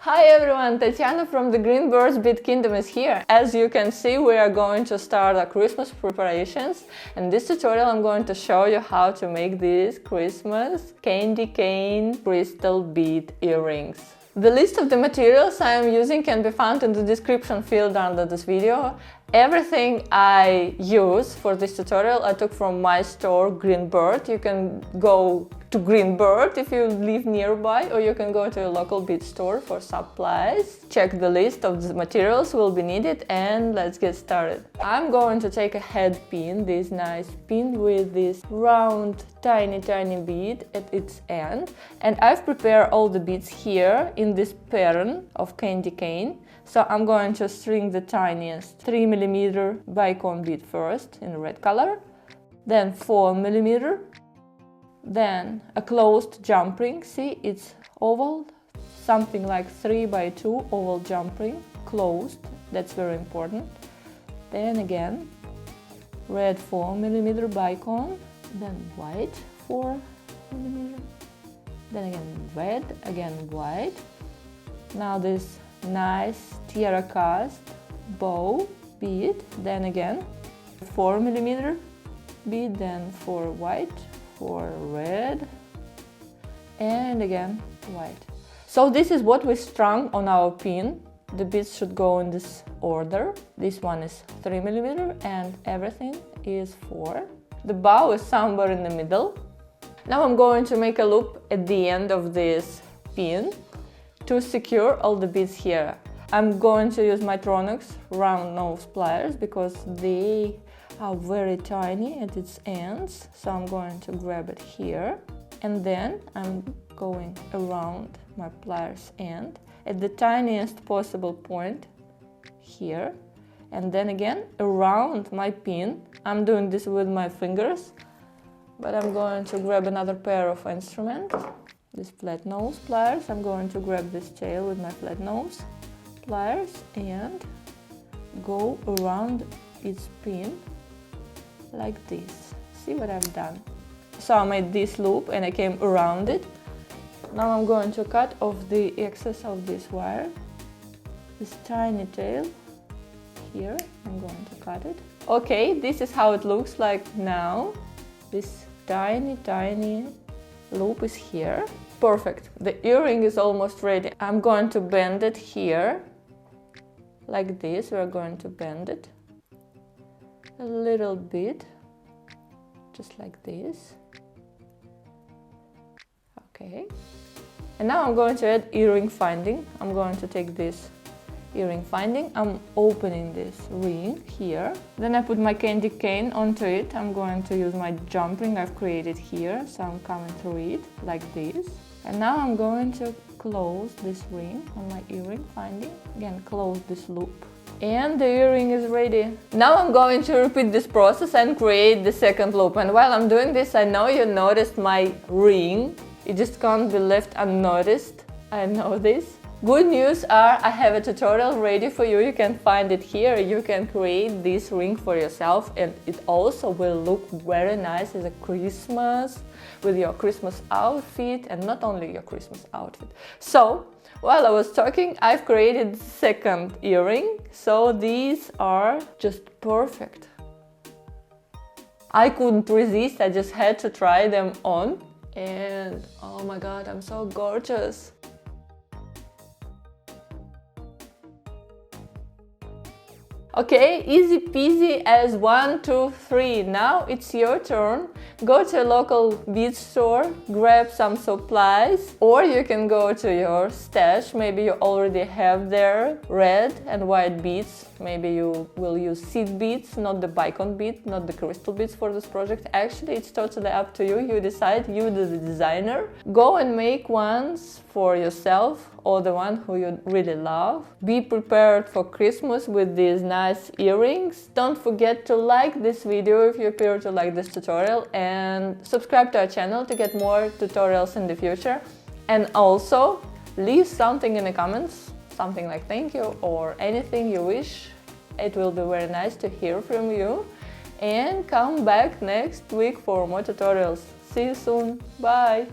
Hi everyone, Tatiana from the Greenbird's Bead Kingdom is here. As you can see, we are going to start our Christmas preparations. In this tutorial I'm going to show you how to make these Christmas candy cane crystal bead earrings. The list of the materials I am using can be found in the description field under this video. Everything I use for this tutorial I took from my store Greenbird. You can go to Greenbird if you live nearby, or you can go to a local bead store for supplies. Check the list of the materials will be needed and let's get started. I'm going to take a head pin, this nice pin with this round tiny bead at its end, and I've prepared all the beads here in this pattern of candy cane. So I'm going to string the tiniest 3mm bicone bead first in red color, then 4mm, then a closed jump ring. See, it's oval, something like 3x2 oval jump ring, closed, that's very important. Then again, red 4mm bicone, then white 4mm, then again red, again white. Now this nice TierraCast bow bead, then again 4mm bead, then 4 white, 4 red, and again white. So this is what we strung on our pin. The beads should go in this order. This one is 3mm and everything is 4. The bow is somewhere in the middle. Now I'm going to make a loop at the end of this pin to secure all the beads here. I'm going to use my Tronox round nose pliers because they are very tiny at its ends. So I'm going to grab it here and then I'm going around my pliers end at the tiniest possible point here, and then again around my pin. I'm doing this with my fingers, but I'm going to grab another pair of instruments, these flat nose pliers. I'm going to grab this tail with my flat nose pliers and go around its pin like this. See what I've done? So I made this loop and I came around it. Now I'm going to cut off the excess of this wire, this tiny tail here. I'm going to cut it. Okay, this is how it looks like now. This tiny loop is here. Perfect. The earring is almost ready. I'm going to bend it here like this. We're going to bend it a little bit, just like this. Okay. And now I'm going to add earring finding. I'm going to take this earring finding. I'm opening this ring here. Then I put my candy cane onto it. I'm going to use my jump ring I've created here. So I'm coming through it like this. And now I'm going to close this ring on my earring finding. Again, close this loop. And the earring is ready. Now I'm going to repeat this process and create the second loop. And while I'm doing this, I know you noticed my ring. It just can't be left unnoticed. I know this. Good news are I have a tutorial ready for you. You can find it here. You can create this ring for yourself, and it also will look very nice as a Christmas with your Christmas outfit, and not only your Christmas outfit. So while I was talking, I've created the second earring. So these are just perfect. I couldn't resist. I just had to try them on. And oh my god, I'm so gorgeous. Okay, easy peasy as 1, 2, 3. Now it's your turn. Go to a local bead store, grab some supplies, or you can go to your stash. Maybe you already have there red and white beads. Maybe you will use seed beads, not the bicone bead, not the crystal beads for this project. Actually, it's totally up to you. You decide, you the designer. Go and make ones for yourself or the one who you really love. Be prepared for Christmas with these nice earrings. Don't forget to like this video if you appear to like this tutorial, and subscribe to our channel to get more tutorials in the future. And also leave something in the comments, something like thank you or anything you wish. It will be very nice to hear from you. And come back next week for more tutorials. See you soon. Bye!